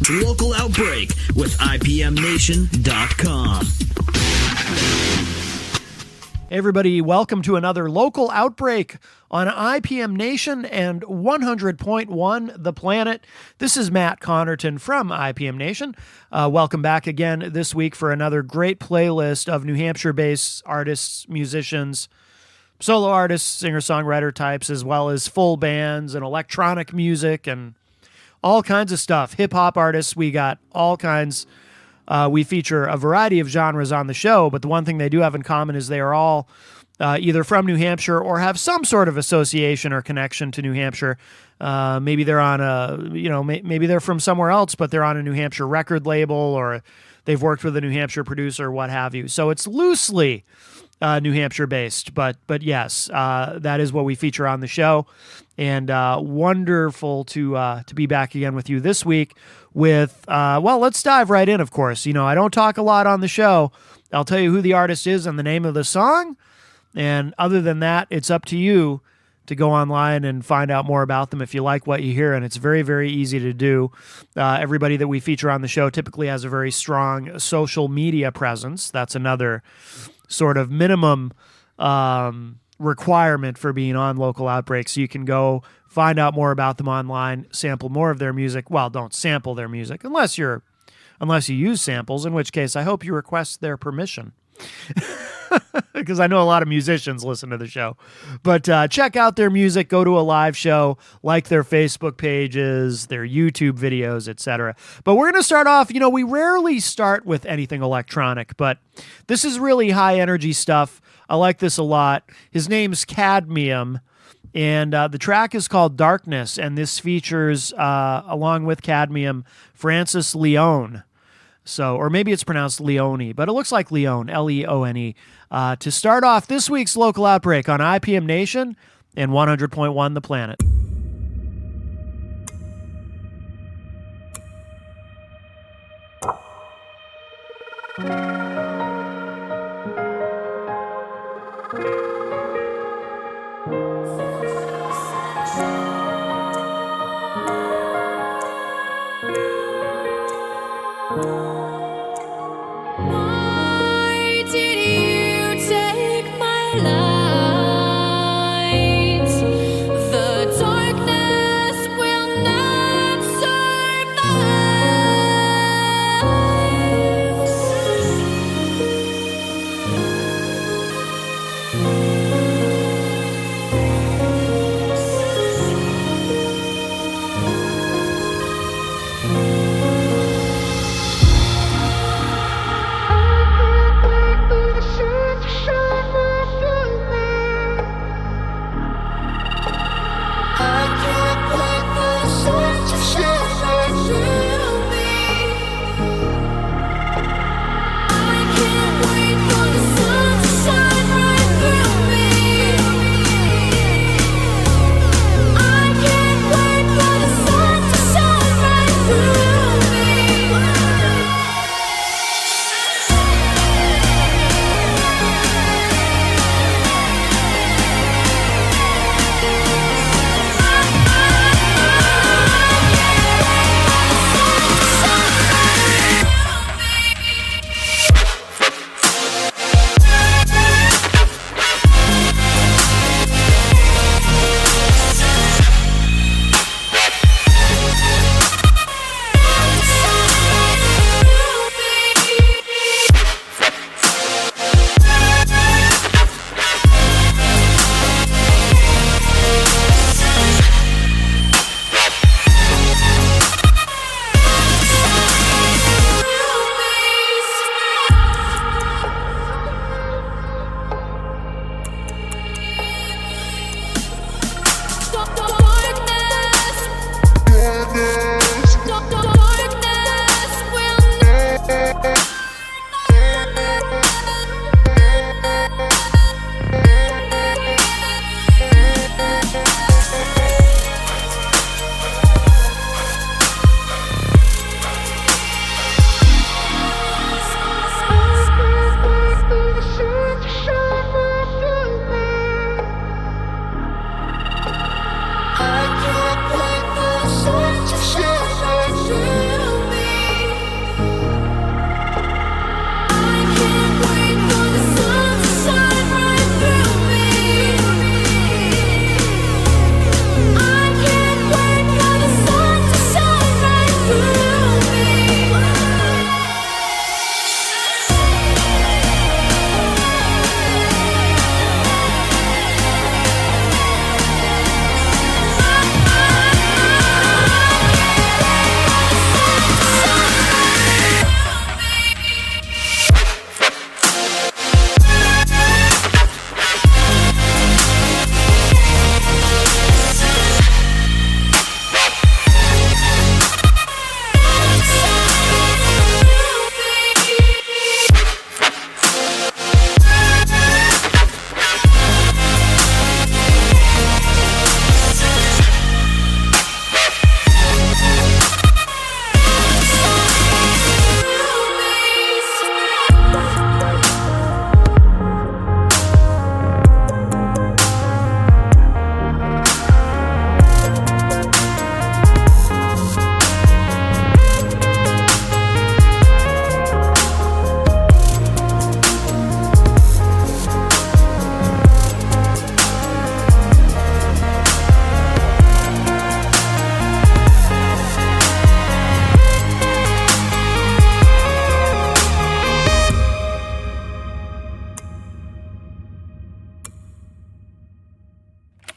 Local Outbreak with IPMNation.com. Hey everybody, welcome to another Local Outbreak on IPM Nation and 100.1 The Planet. This is Matt Connerton from IPM Nation. Welcome back again this week for another great playlist of New Hampshire-based artists, musicians, solo artists, singer-songwriter types, as well as full bands and electronic music and all kinds of stuff. Hip-hop artists, we got all kinds. We feature a variety of genres on the show, but the one thing they do have in common is they are all either from New Hampshire or have some sort of association or connection to New Hampshire. Maybe they're on maybe they're from somewhere else, but they're on a New Hampshire record label, or they've worked with a New Hampshire producer, what have you. So it's loosely New Hampshire based, but yes, that is what we feature on the show. And wonderful to be back again with you this week with, let's dive right in, of course. You know, I don't talk a lot on the show. I'll tell you who the artist is and the name of the song. And other than that, it's up to you to go online and find out more about them if you like what you hear. And it's very, very easy to do. Everybody that we feature on the show typically has a very strong social media presence. That's another sort of minimum requirement for being on Local Outbreak. So you can go find out more about them online, sample more of their music. Well, don't sample their music unless you use samples, in which case I hope you request their permission. Because I know a lot of musicians listen to the show. But check out their music, go to a live show, like their Facebook pages, their YouTube videos, etc. But we're going to start off, we rarely start with anything electronic, but this is really high energy stuff. I like this a lot. His name's Cadmium, and the track is called Darkness, and this features, along with Cadmium, Francis Leone. So, or maybe it's pronounced Leone, but it looks like Leone, Leone. To start off this week's Local Outbreak on IPM Nation and 100.1 The Planet.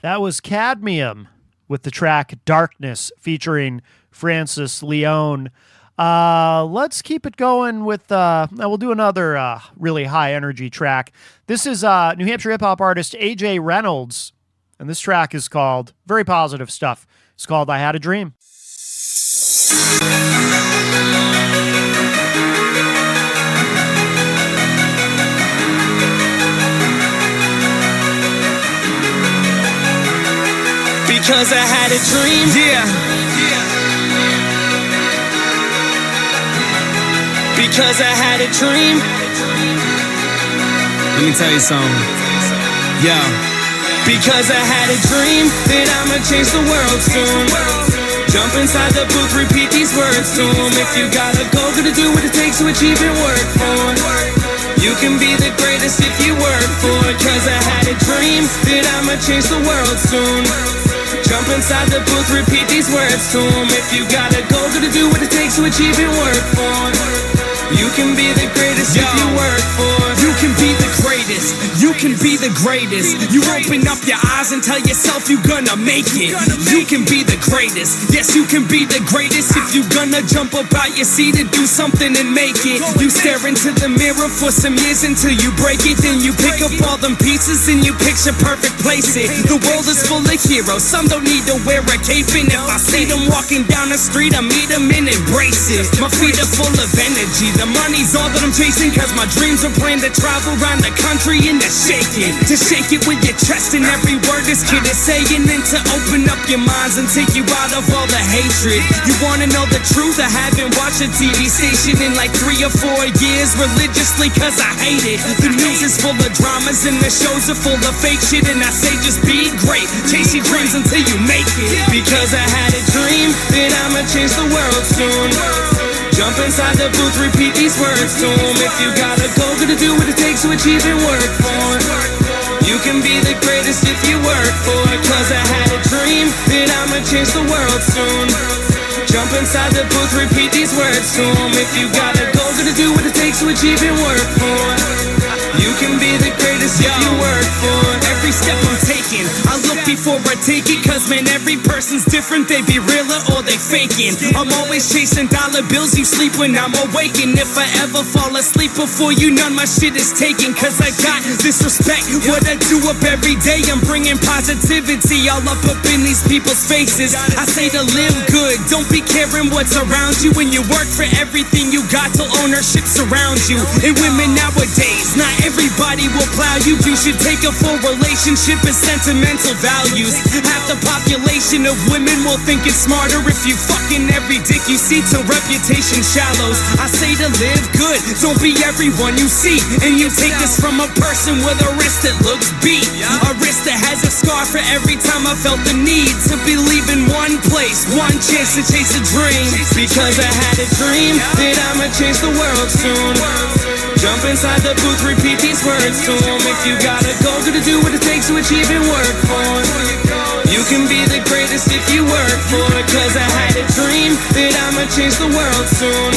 That was Cadmium with the track Darkness featuring Francis Leone. Let's keep it going with, we'll do another really high energy track. This is New Hampshire hip hop artist AJ Reynolds, and this track is called, very positive stuff. It's called I Had a Dream. Because I had a dream. Yeah. Because I had a dream. Let me tell you something. Yo. Because I had a dream that I'ma change the world soon. Jump inside the booth, repeat these words to 'em. If you gotta go, gonna do what it takes to achieve and work for it. You can be the greatest if you work for it. 'Cause I had a dream that I'ma change the world soon. Jump inside the booth, repeat these words to 'em. If you gotta go, gonna do what it takes to achieve and work for it. You can be the greatest if you work for it. You can be the greatest. You can be the greatest. You open up your eyes and tell yourself you're gonna make it. You can be the greatest. Yes, you can be the greatest if you gonna jump up out your seat and do something and make it. You stare into the mirror for some years until you break it. Then you pick up all them pieces and you picture perfect place it. The world is full of heroes. Some don't need to wear a cape, and if I see them walking down the street, I meet them and embrace it. My feet are full of energy. The money's all that I'm chasing, 'cause my dreams are planned to travel around the country and to shake it. To shake it with your chest and every word this kid is saying, and to open up your minds and take you out of all the hatred. You wanna know the truth? I haven't watched a TV station in like 3 or 4 years religiously, 'cause I hate it. The news is full of dramas and the shows are full of fake shit, and I say just be great. Chase your dreams until you make it. Because I had a dream that I'ma change the world soon. Jump inside the booth, repeat these words to 'em. If you gotta go, gonna do what it takes to achieve and work for it. You can be the greatest if you work for it. 'Cause I had a dream that I'ma change the world soon. Jump inside the booth, repeat these words to 'em. If you gotta go, gonna do what it takes to achieve and work for it. You can be the greatest if you work for it. Every step I'm taking, I look before I take it. 'Cause man, every person's different. They be realer or they faking. I'm always chasing dollar bills. You sleep when I'm awakened. If I ever fall asleep before you, none my shit is taken. 'Cause I got this respect. What I do up every day, I'm bringing positivity all up in these people's faces. I say to live good, don't be caring what's around you. When you work for everything you got till ownership surrounds you. And women nowadays, not everybody will plow you. You should take a full relationship and sentimental values. Half the population of women will think it's smarter if you fucking every dick you see till reputation shallows. I say to live good, don't be everyone you see. And you take this from a person with a wrist that looks beat. A wrist that has a scar for every time I felt the need to believe in one place, one chance to chase a dream. Because I had a dream that I'ma change the world soon. Jump inside the booth, repeat these words to 'em. If you gotta go, gonna do what it takes to achieve and work for it. You can be the greatest if you work for it. 'Cause I had a dream that I'ma change the world soon.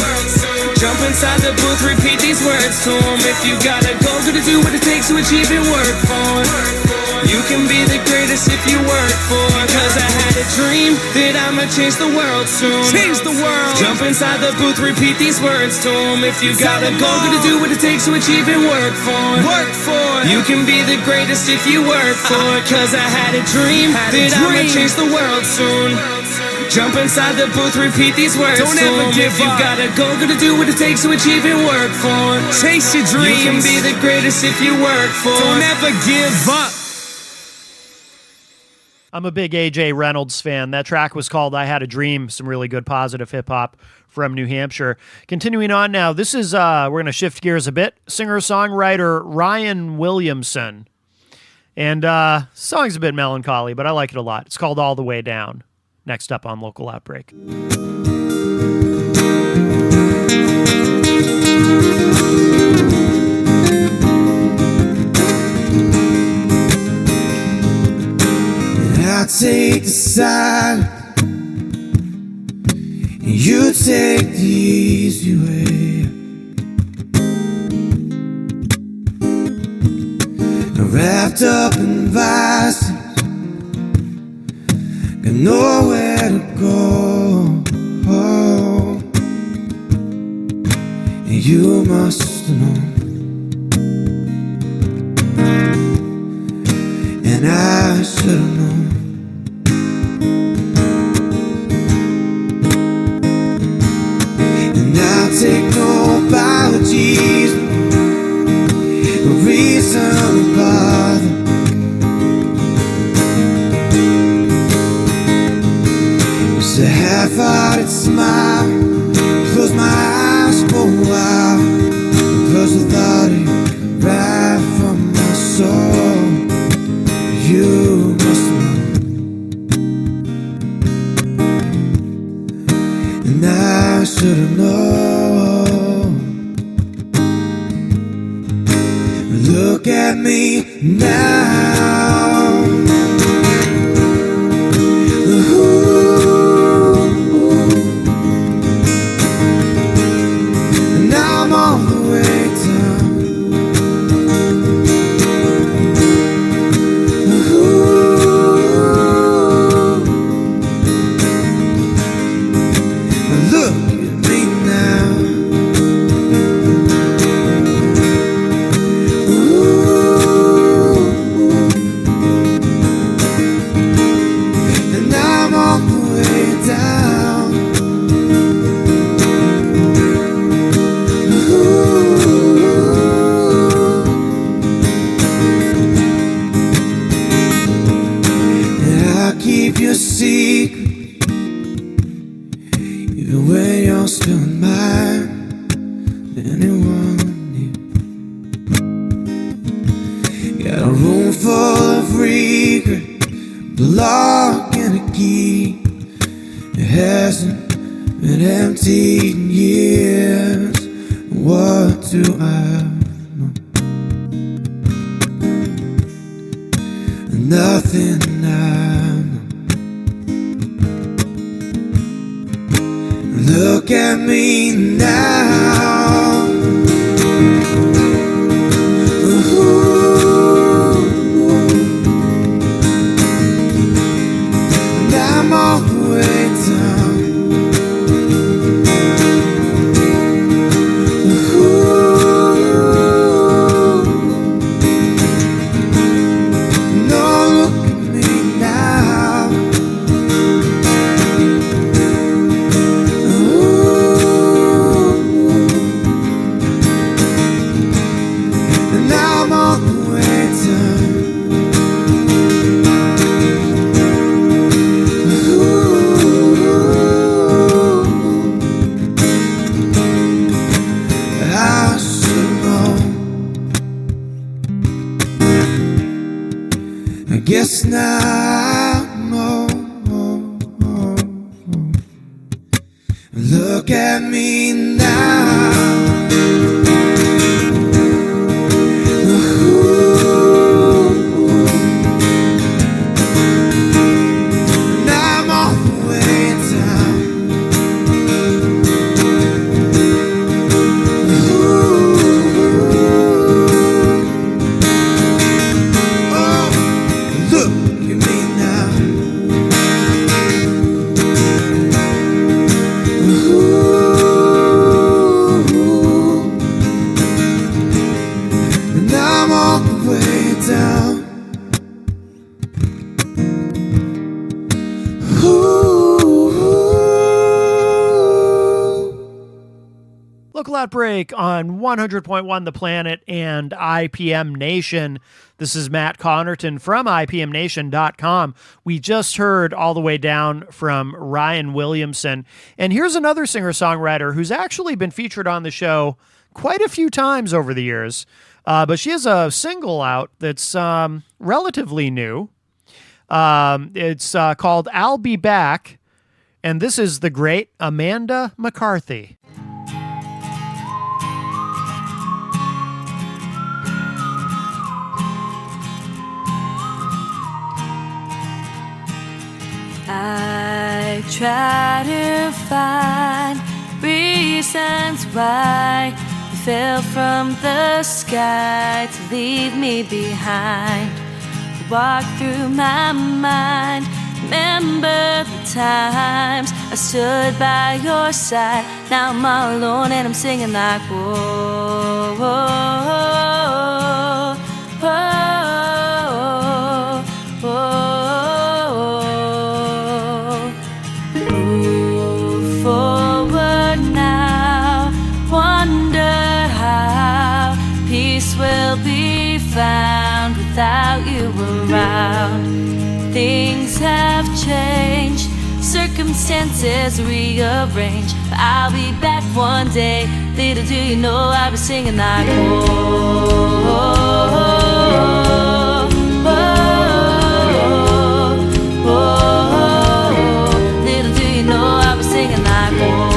Jump inside the booth, repeat these words to 'em. If you gotta go, gonna do what it takes to achieve and work for it. You can be the greatest if you work for it. 'Cause I had a dream that I'ma change the world soon. Change the world. Jump inside the booth, repeat these words to 'em. If you gotta go, gonna do what it takes to achieve and work for it. Work for it. You can be the greatest if you work for it. 'Cause I had a dream that I'ma change the world soon. Jump inside the booth, repeat these words. Don't ever give up. If you gotta go, gonna do what it takes to achieve and work for it. Chase your dreams. You can be the greatest if you work for it. Don't ever give up. I'm a big AJ Reynolds fan. That track was called I Had a Dream. Some really good positive hip-hop from New Hampshire. Continuing on now, this is, we're going to shift gears a bit. Singer-songwriter Ryan Williamson. And song's a bit melancholy, but I like it a lot. It's called All the Way Down. Next up on Local Outbreak. I take the side, and you take the easy way. Wrapped up in vices, and nowhere to go. And you must know, and I should have known. And I'll take no apologies, no reason to bother. It's a half-hearted smile, close my eyes for a while, because the thought of you right from my soul. You must know, and I should have known. Look at me now. Ooh. And I'm all the way down. Look at me now. Ooh. And I'm all the way down. Ooh. And I'll keep your secret even when you're still in mine. Anyone new? Got a room full of regret, the lock and a key. It hasn't been empty in years. What do I know? Nothing I know. Look at me now. Ooh. And I'm all the way down. Ooh. No, look at me now. And I'm all the way down. I should know. I guess now I know. Look at me now. And I'm all the way down. Oh, look at me now. And I'm all the way down. Local Outbreak on 100.1 The Planet and IPM Nation. This is Matt Connerton from IPMNation.com. We just heard All the Way Down from Ryan Williamson. And here's another singer-songwriter who's actually been featured on the show quite a few times over the years. But she has a single out that's relatively new. It's called I'll Be Back. And this is the great Amanda McCarthy. I try to find reasons why you fell from the sky to leave me behind. Walk through my mind, remember the times I stood by your side. Now I'm all alone and I'm singing like whoa, whoa, whoa, whoa. Move forward now, wonder how peace will be found without you around. Things have changed, circumstances rearranged, but I'll be back one day. Little do you know I'll be singing like whoa, whoa, whoa. Little do you know I'll be singing like whoa.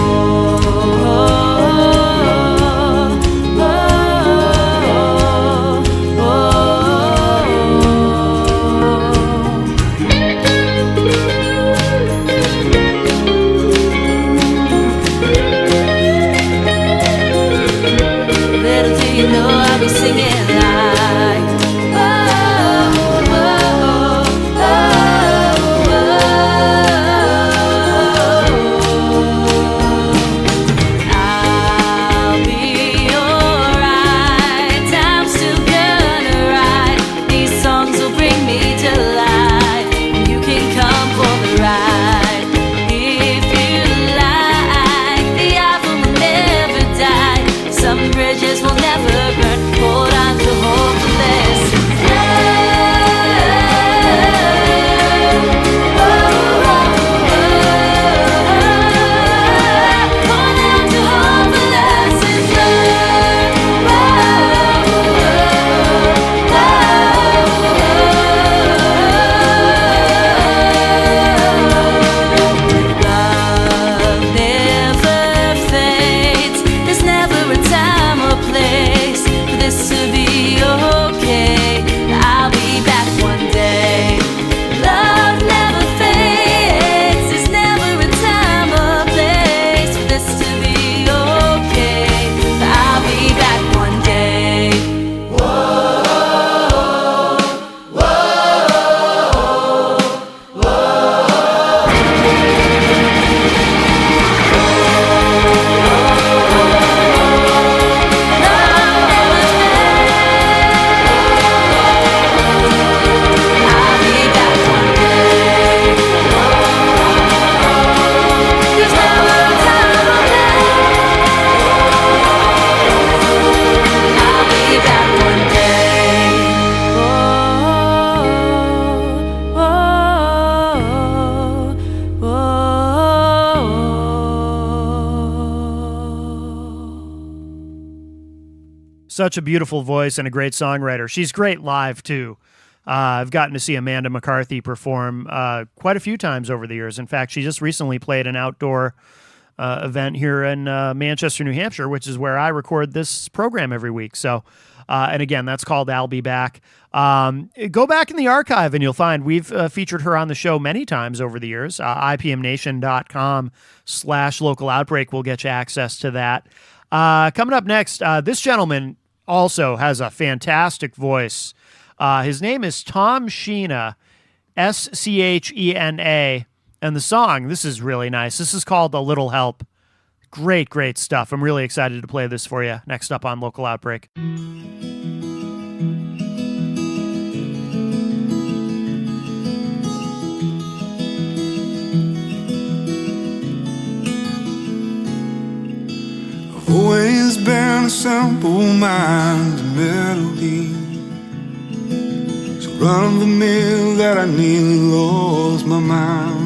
Such a beautiful voice and a great songwriter. She's great live, too. I've gotten to see Amanda McCarthy perform quite a few times over the years. In fact, she just recently played an outdoor event here in Manchester, New Hampshire, which is where I record this program every week. So, and again, that's called I'll Be Back. Go back in the archive and you'll find we've featured her on the show many times over the years. IPMNation.com/local outbreak will get you access to that. Coming up next, this gentleman also has a fantastic voice. His name is Tom Sheena, Schena, and the song, this is really nice. This is called A Little Help. Great, great stuff. I'm really excited to play this for you next up on Local Outbreak. I've always been a simple mind melody, so run the mill that I nearly lost my mind.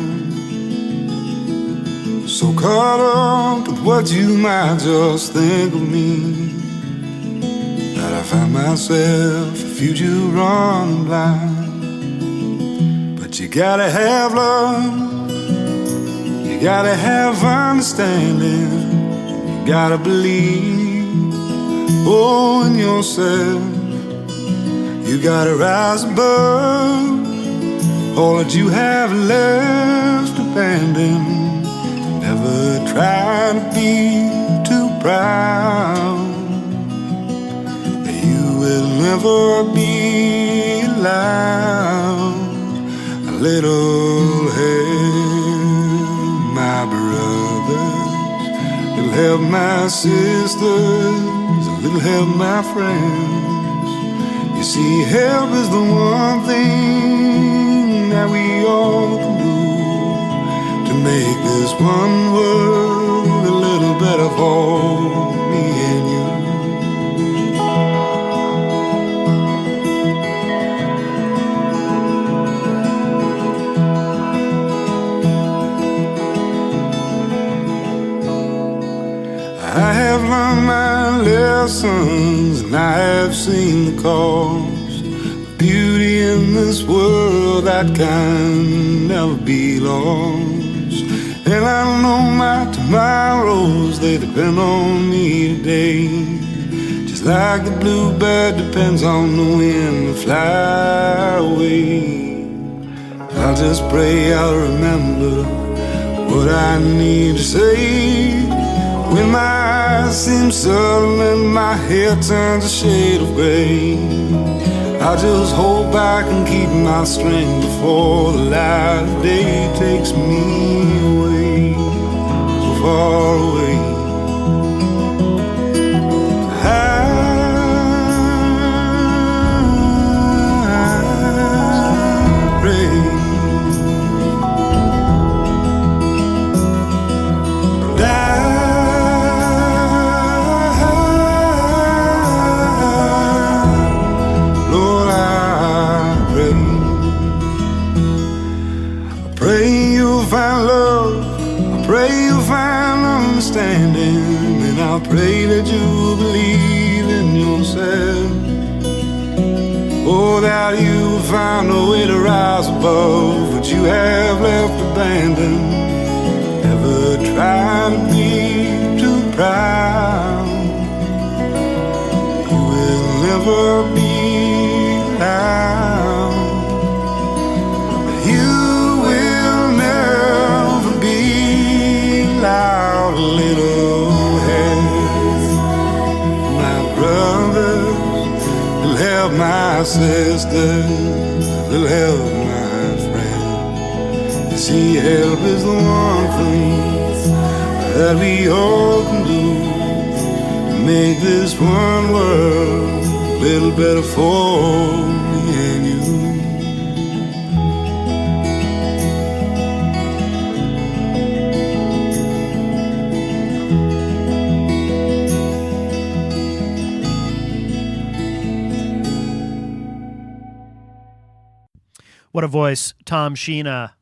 So caught up with what you might just think of me, that I found myself a future running blind. But you gotta have love, you gotta have understanding, you gotta believe, oh, in yourself. You gotta rise above all that you have left abandoned. Never try to be too proud. You will never be allowed a little help. help my sisters, a little help my friends. You see, help is the one thing that we all can do to make this one world a little better for me and you. I have learned my lessons and I have seen the cost of beauty in this world that can never be lost. And I don't know my tomorrows, they depend on me today. Just like the bluebird depends on the wind to fly away. I'll just pray I'll remember what I need to say when my eyes seem sullen and my hair turns a shade of gray. I just hold back and keep my strength before the light of day takes me away, so far away. I pray and I'll pray that you believe in yourself. Oh, that you find a way to rise above what you have left abandoned. Never try to be too proud. You will never be loud. You will never be loud, little head. My brothers, little help my sisters, little help my friend. You see, help is the one thing that we all can do to make this one world a little better for me and you. What a voice, Tom Sheena.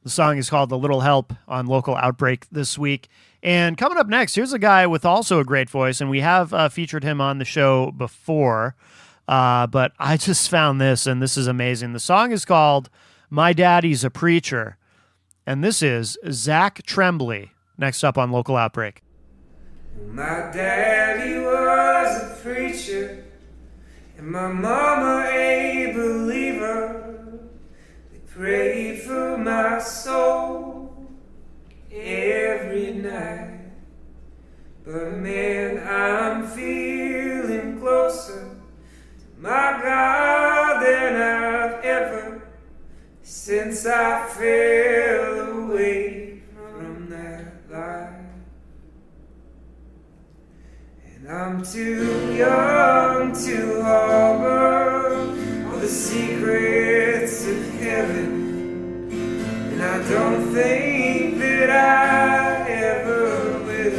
The song is called "The Little Help" on Local Outbreak this week. And coming up next, here's a guy with also a great voice, and we have featured him on the show before, but I just found this, and this is amazing. The song is called "My Daddy's a Preacher," and this is Zach Tremblay, next up on Local Outbreak. My daddy was a preacher, and my mama a believer. Pray for my soul every night. But man, I'm feeling closer to my God than I've ever since I fell away from that life. And I'm too young to harbor all the secrets of heaven, and I don't think that I ever will.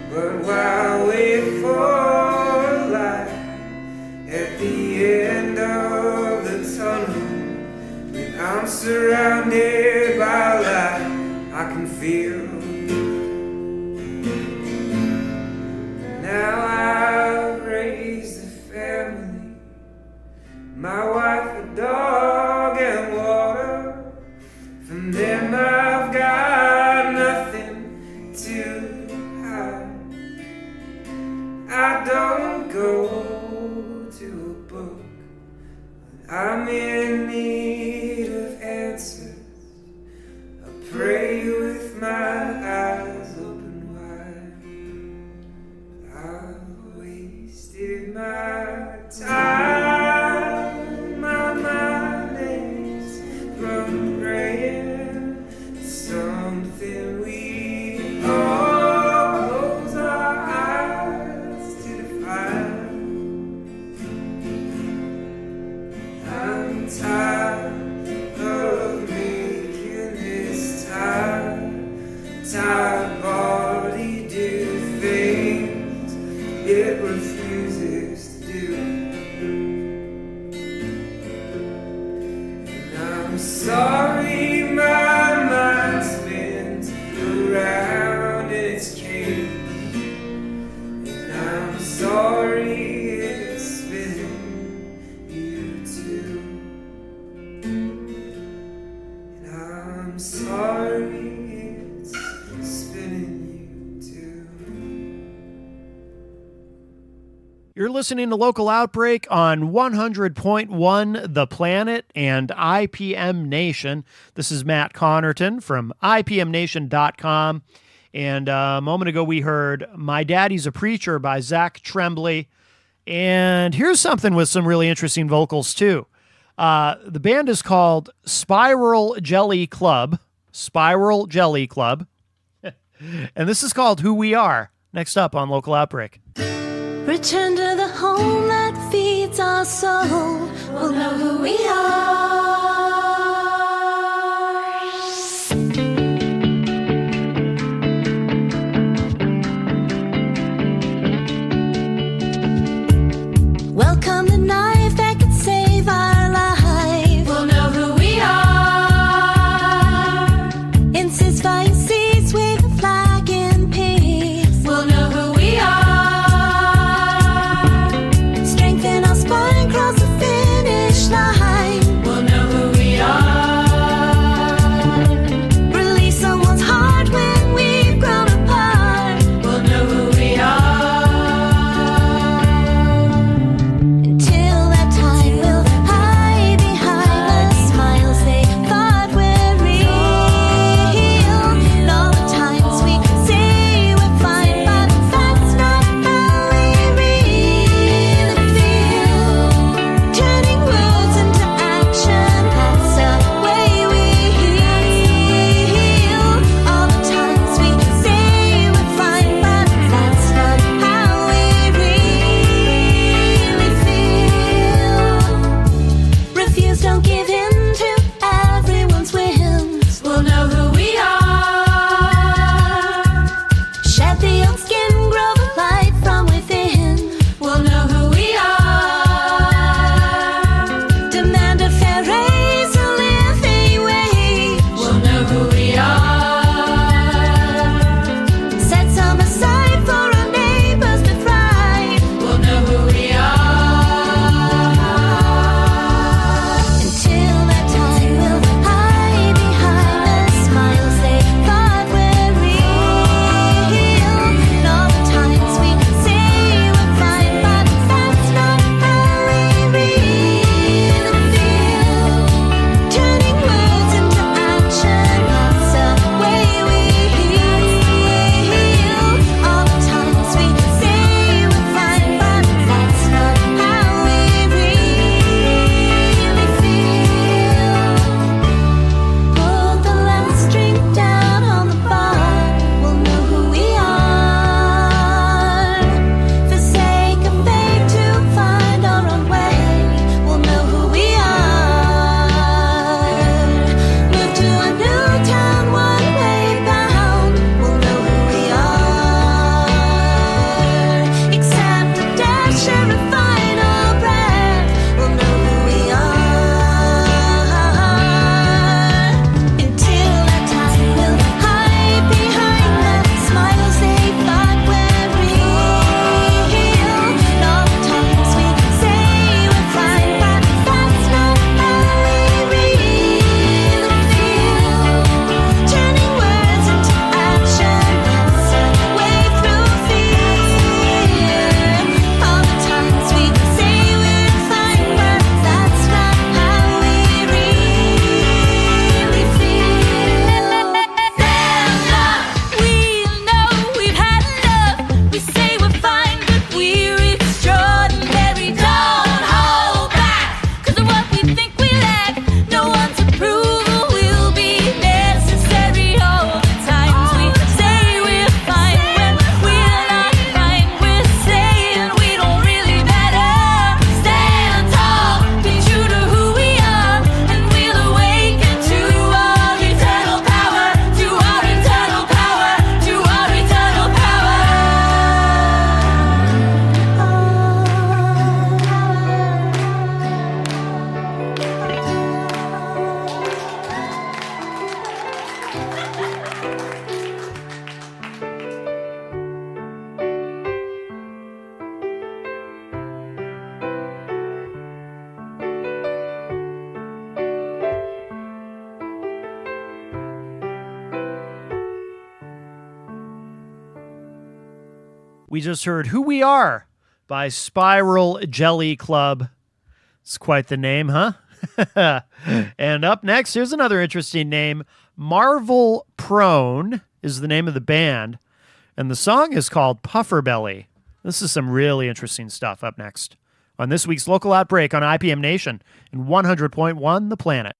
But while I wait for light at the end of the tunnel, when I'm surrounded by light, I can feel. Now I've raised a family, my wife, a dog, and water. From them I've got nothing to hide. I don't go to a book when I'm in need of answers. I pray with my eyes open wide. I've wasted my time, my mind is from praying. Something we tired body do things it refuses to do. And I'm sorry my mind spins around in its cage. And I'm sorry it's spinning you too. And I'm sorry it's spinning you too. You're listening to Local Outbreak on 100.1 The Planet and IPM Nation. This is Matt Connerton from IPMNation.com. And a moment ago, we heard My Daddy's a Preacher by Zach Tremblay. And here's something with some really interesting vocals, too. The band is called Spiral Jelly Club. Spiral Jelly Club. And this is called Who We Are. Next up on Local Outbreak. Return to the home that feeds our soul. We'll know who we are. Welcome the knife that could save our life. We'll know who we are. In ceasefire seats, wave a flag in peace. We'll know who we are. Strengthen our spine, cross the finish line. We'll We just heard Who We Are by Spiral Jelly Club. It's quite the name, huh? And up next, here's another interesting name. Marvel Prone is the name of the band, and the song is called Puffer Belly. This is some really interesting stuff up next on this week's Local Outbreak on IPM Nation and 100.1 The Planet.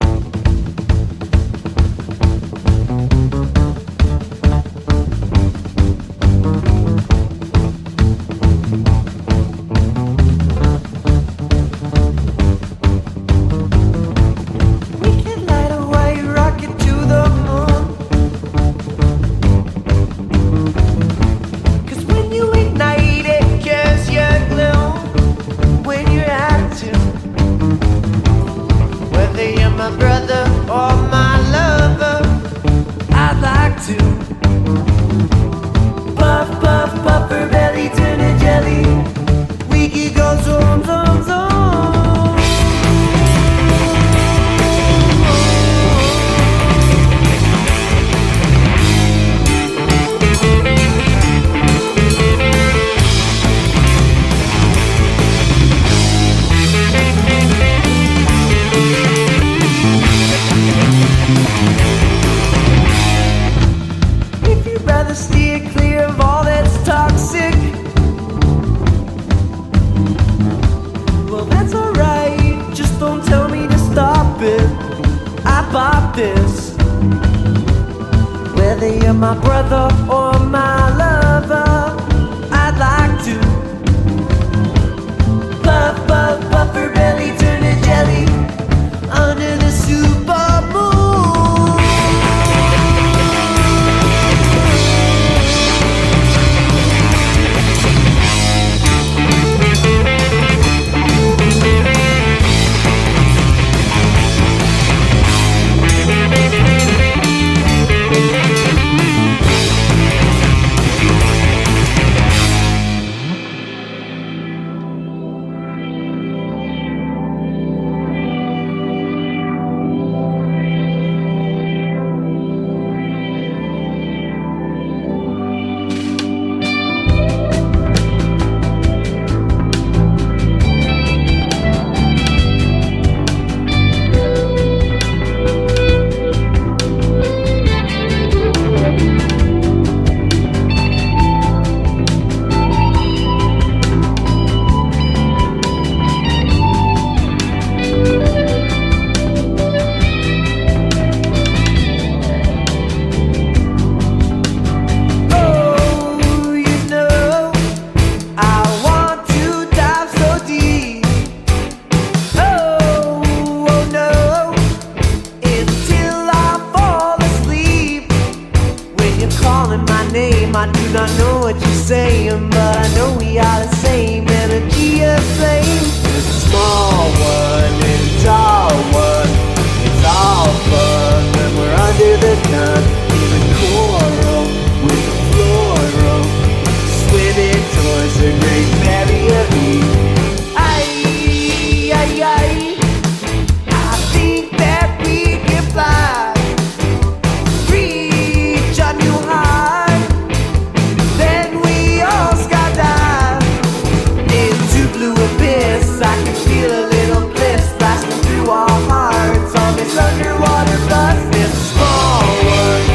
Underwater bus, this small world.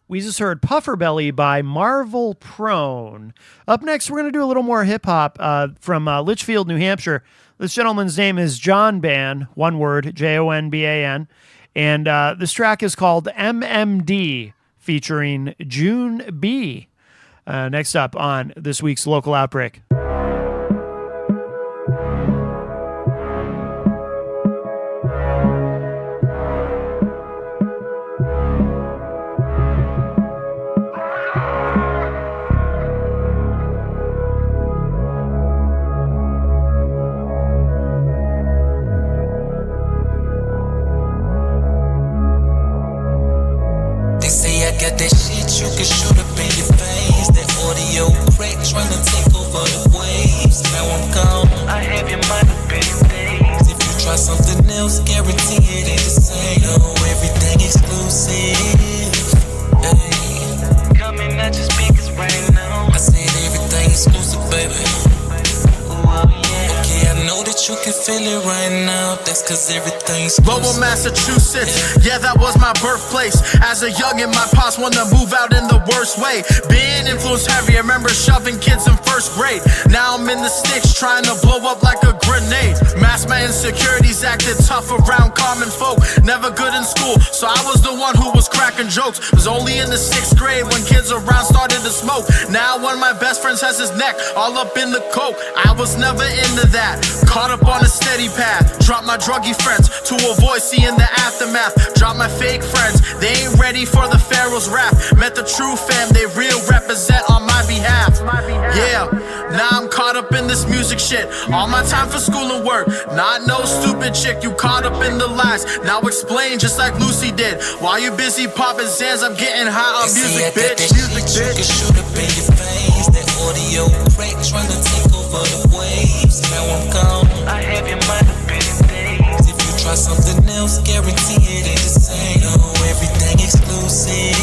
We just heard Puffer Belly by Marvel Prone. Up next, we're going to do a little more hip-hop from Litchfield, New Hampshire. This gentleman's name is John Ban, one word, Jonban. And this track is called MMD, featuring June B. Next up on this week's Local Outbreak. Got that shit you can shoot up in your face. That audio crack trying to take over the waves. Now I'm gone, I have your mind up in days. If you try something else, guarantee it ain't the same. Oh, everything exclusive. Hey, coming at your speakers right now. I said everything exclusive, baby. Okay, I know that you can feel it right now. That's cause everything's Lowell, Massachusetts, yeah, that was my birthplace. As a youngin', my pops wanted to move out in the worst way. Being influenced heavy, I remember shoving kids in first grade. Now I'm in the sticks, trying to blow up like a grenade. Mask my insecurities, acted tough around common folk. Never good in school, so I was the one who was cracking jokes. Was only in the 6th grade when kids around started to smoke. Now one of my best friends has his neck all up in the coke. I was never into that, caught up on a steady path. Dropped my druggy friends to avoid seeing the aftermath. Dropped my fake friends, they ain't ready for the Pharaoh's wrath. Met the true fam, they real represent on my behalf. Yeah, now I'm caught up in this music shit. All my time for school and work, not no stupid chick. You caught up in the lies, now explain just like Lucy did. While you busy popping Zans, I'm getting high on music, bitch. Music, bitch. You can shoot up in your face. That audio crack trying to take over the waves. Now I'm gone, I have your mind up in days. If you try something else, guarantee it ain't the same. Oh, everything exclusive.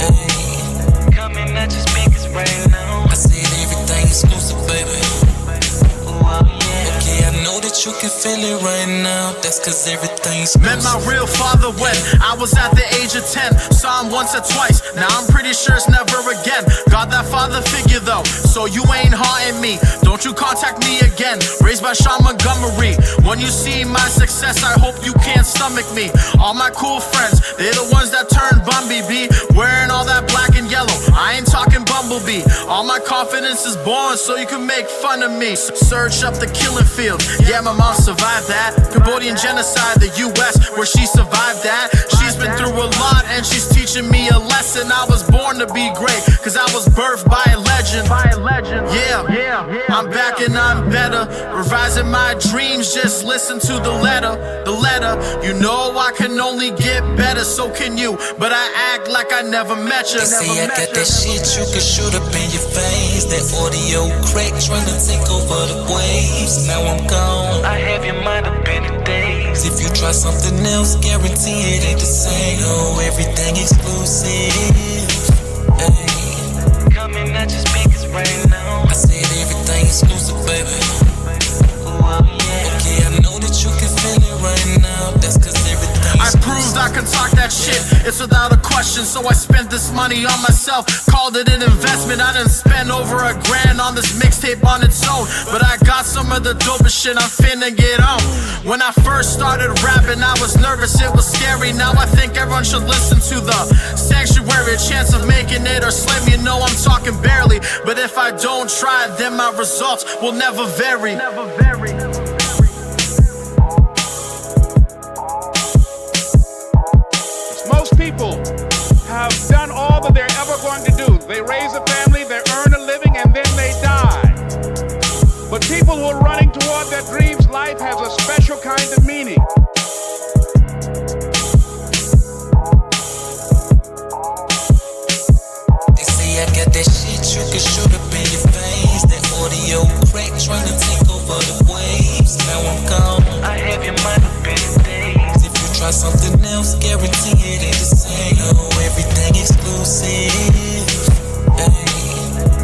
Hey, coming at your speakers right now. I said everything exclusive, baby. Okay, I know that you can feel it right now. That's cause everything's met my real father when I was at the age of 10. Saw him once or twice, now I'm pretty sure it's never again. Got that father figure though, so you ain't haunting me. Don't you contact me again. Raised by Sean Montgomery. When you see my success, I hope you can't stomach me. All my cool friends, they're the ones that turned Bumblebee. Wearing all that black and yellow, I ain't talking Bumblebee. All my confidence is born so you can make fun of me. Search up the killing field, yeah, my mom survived that. Cambodian genocide, the US, where she survived that. She's been through a lot and she's teaching me a lesson. I was born to be great, cause I was birthed by a legend. Yeah, I'm back and I'm better. Revising my dreams, just listen to the letter. You know I can only get better, so can you. But I act like I never met you. They say I got that shit you can shoot up in your face. That audio crack trying to take over the waves. Now I'm gone, I have your mind up in the days. If you try something else, guarantee it ain't the same. Oh, everything exclusive. Hey, coming at your speakers right now. I said everything exclusive, baby. Okay, I know that you can feel it right now. That's cause everything's I proved I can talk that shit, it's without a question. So I spent this money on myself, called it an investment. I didn't spend over $1,000 on this mixtape on its own, but I got some of the dopest shit I'm finna get on. When I first started rapping, I was nervous, it was scary. Now I think everyone should listen to the Sanctuary. A chance of making it or slim, you know I'm talking barely. But if I don't try, then my results will never vary. Most people have done all that they're ever going to do. They raise a family, they earn a living, and then they die. But people who are running toward their dreams, life has a special kind of meaning. They say I got that shit you can shoot up in your face. That audio crack trying to take over the waves. Now I'm gone, I have your mind up in the days. If you try something else, guarantee it ain't the same. Oh, everything exclusive. Hey,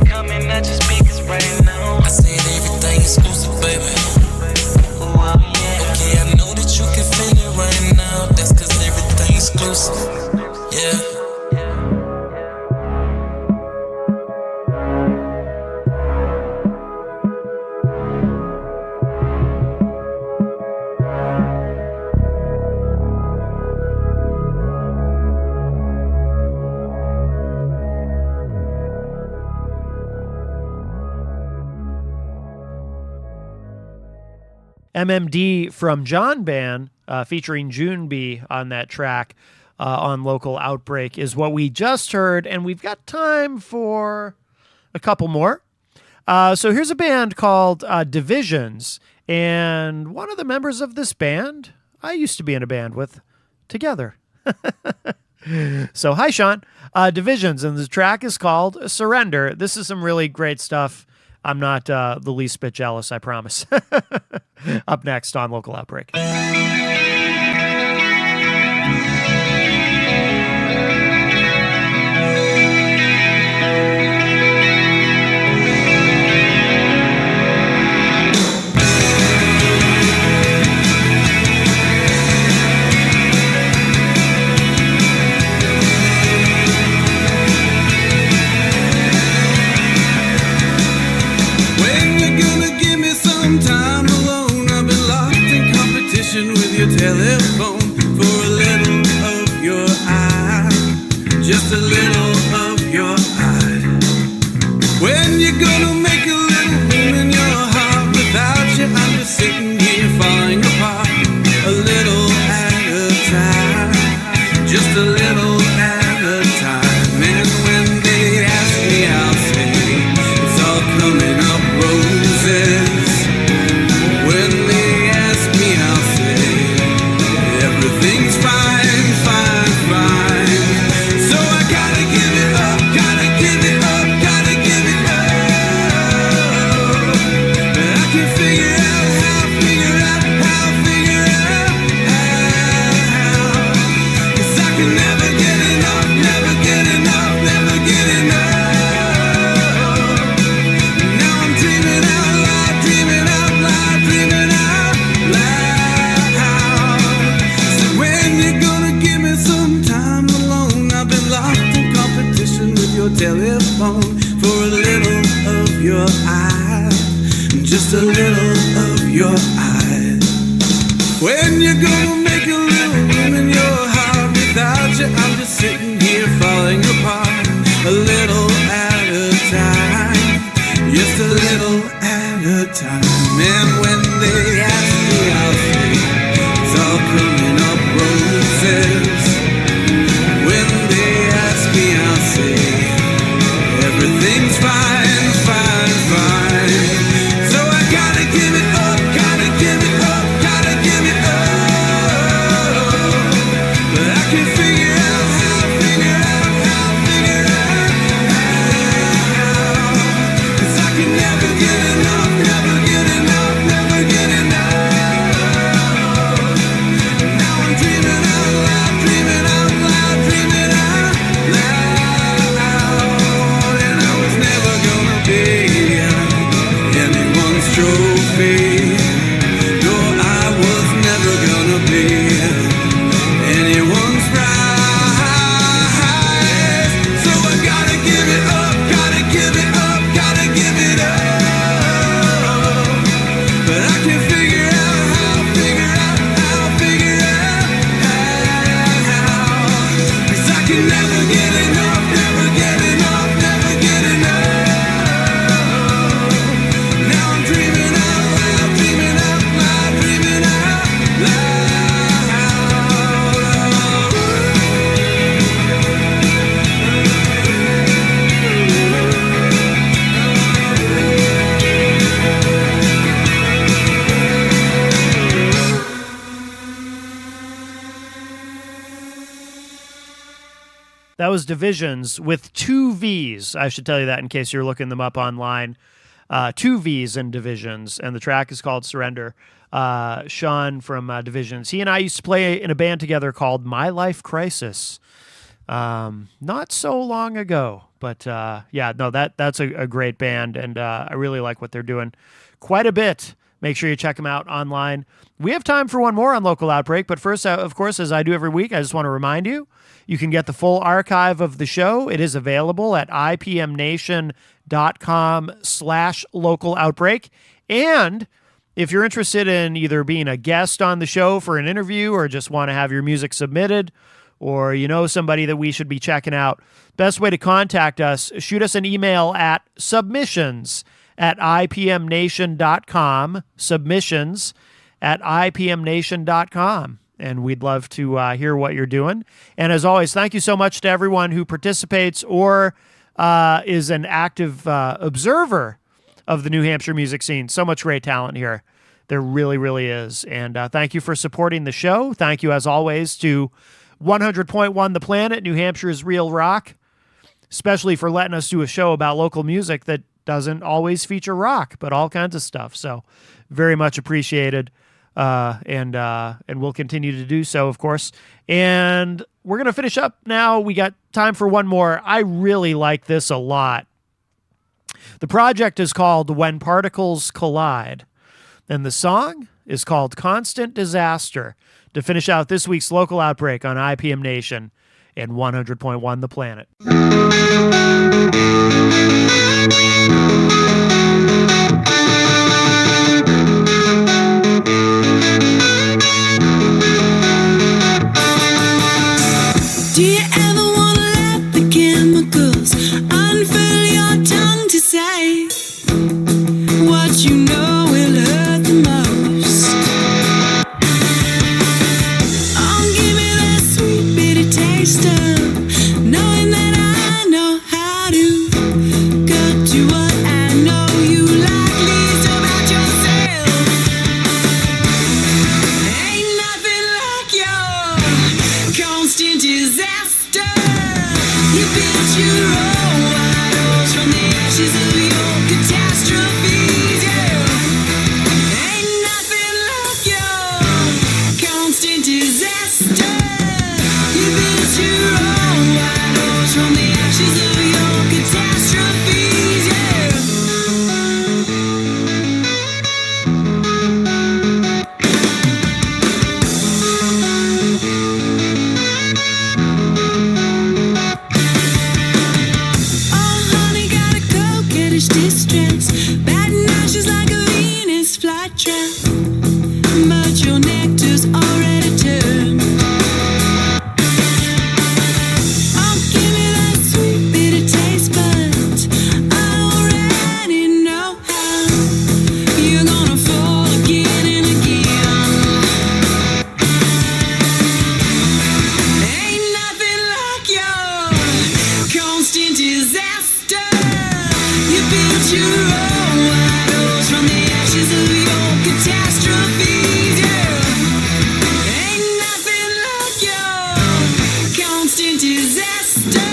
coming at your speakers right now. I said everything exclusive, baby. Okay, I know that you can feel it right now. That's cause everything exclusive. Yeah. MMD from John Band, featuring June B on that track on Local Outbreak, is what we just heard, and we've got time for a couple more. So here's a band called Divisions, and one of the members of this band I used to be in a band with together. So hi, Sean. Divisions, and the track is called Surrender. This is some really great stuff. I'm not the least bit jealous, I promise. Up next on Local Outbreak. Time alone, I've been locked in competition with your telephone for a little of your eye, just a little of your eye. When you're gonna make a little room in your heart, without you I'm just sitting here falling apart, a little at a time, just a little at a time. And when they ask me, I'll say it's all coming up roses. When they ask me, I'll say everything's fine, fine, fine. So I gotta give it up, gotta give it up, gotta give it up. But I can figure out how, figure out how, figure out how. 'Cause I can never get enough, never get enough, never get enough. Now I'm dreaming out loud, dreaming out loud, dreaming out loud. So when you're gonna give me some time alone, I've been locked in competition with your telephone for a little of your eye, just a little of your eye. When you're gonna make a little room in your heart, without you I'm just sitting here falling apart, a little at a time, just a little at a time. And when they ask me, I'll say it's all coming up roses. When they ask me, I'll say everything's fine, fine, fine. So I gotta give it up, gotta give it up, gotta give it up. But I can figure out how, figure out how, figure out how. 'Cause I can never get enough, never get enough, never get enough. Now I'm dreaming out loud, dreaming out loud, dreaming out loud. And I was never gonna be anyone's trophy. No, I was never gonna be anyone's prize. So I gotta give it up, gotta give it up, gotta give it up. But I can figure out how, figure out how, figure out how. 'Cause I can never get enough, never get enough, never get enough. Now I'm dreaming out loud, dreaming out loud, dreaming out loud. That was Divisions with two V's. I should tell you that in case you're looking them up online. Two V's in Divisions, and the track is called Surrender. Sean from Divisions. He and I used to play in a band together called My Life Crisis. Not so long ago, but yeah, no, that's a great band, and I really like what they're doing quite a bit. Make sure you check them out online. We have time for one more on Local Outbreak, but first, of course, as I do every week, I just want to remind you, you can get the full archive of the show. It is available at ipmnation.com/local outbreak. And if you're interested in either being a guest on the show for an interview or just want to have your music submitted, or you know somebody that we should be checking out, best way to contact us, shoot us an email at submissions@ipmnation.com, submissions at ipmnation.com. And we'd love to hear what you're doing. And as always, thank you so much to everyone who participates or is an active observer of the New Hampshire music scene. So much great talent here. There really, really is. And thank you for supporting the show. Thank you, as always, to 100.1 The Planet, New Hampshire's Real Rock, especially for letting us do a show about local music that doesn't always feature rock, but all kinds of stuff. So very much appreciated. And we'll continue to do so, of course. And we're going to finish up now. We got time for one more. I really like this a lot. The project is called When Particles Collide, and the song is called Constant Disaster, to finish out this week's local outbreak on IPM Nation and 100.1 The Planet. Do you ever want to let the chemicals unfurl your tongue to say what you know will hurt the most? Oh, give me that sweet bitter taste of knowing that I know how to cut to what I know you like least about yourself. Ain't nothing like your constant disaster. You built your own idols from the ashes of your catastrophes, yeah. Ain't nothing like your constant disaster. You built your own idols from the ashes of your catastrophes, yeah. Oh, honey, got a coquettish distress. Batting ashes like a Venus flytrap. But your nectar's already turned. Oh, give me that sweet bitter taste buds. I already know how you're gonna fall again and again. Ain't nothing like your constant disaster. You built your own idols from the ashes of your catastrophes, yeah. Ain't nothing like your constant disaster.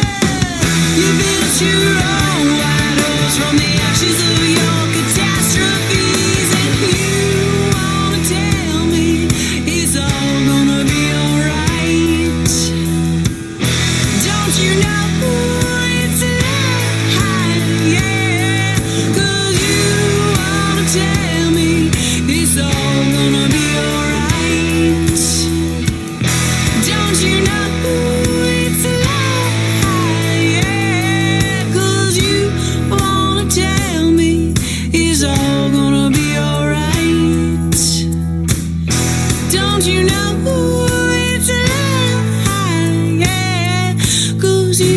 You built your own idols from the ashes of your catastrophes, and you wanna tell me it's all gonna be alright. Don't you know it's a lie, yeah? 'Cause you wanna tell me it's all gonna be alright. Don't you know it's a lie, yeah? 'Cause you wanna tell me it's all gonna be alright. Don't you know it's a lie, yeah? 'Cause you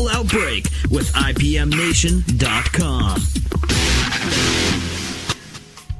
Local Outbreak with IPMNation.com.